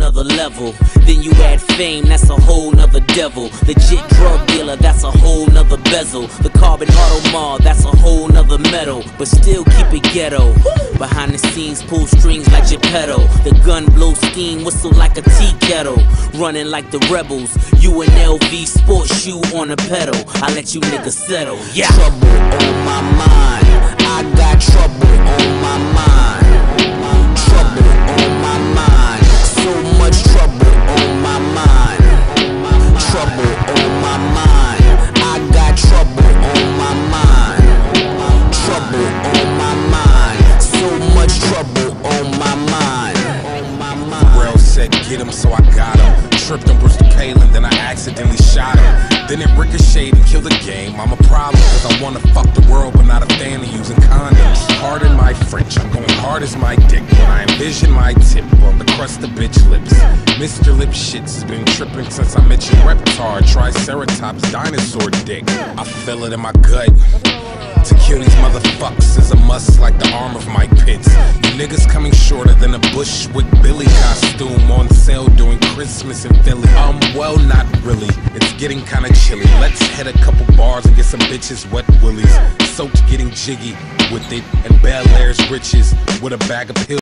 nother level. Then you add fame, that's a whole nother devil. Legit drug dealer, that's a whole nother bezel. The carbon auto mall, that's a whole nother metal. But still keep it ghetto. Behind the scenes, pull strings like Geppetto. The gun blow steam, whistle like a tea kettle. Running like the rebels, you an LV sports shoe on a pedal. I let you niggas settle, yeah. Trouble on my mind, I got trouble on my mind. Trouble on my mind, so much trouble on my mind. Trouble on my mind, I got trouble on my mind. Trouble on my mind, so much trouble on my mind. Pharrell said get him, so I got him. Tripped on Brewster Palin, then I accidentally shot him. Then it ricocheted and killed the game. I'm a problem, cause I wanna fuck the world, but not a fan of using condoms. Pardon my French, I'm going hard as my dick when I envision my tip on the crust of bitch lips. Mr. Lip Shits has been tripping since I met your Reptar, Triceratops, dinosaur dick. I feel it in my gut. To kill these motherfuckers is a must like the arm of Mike Pitts. You niggas coming shorter than a Bushwick Billy costume on sale during Christmas in Philly. Well, not really. It's getting kinda chilly. Let's hit a couple bars and get some bitches wet willies. Soaked getting jiggy with it and Bel Air's riches with a bag of pills.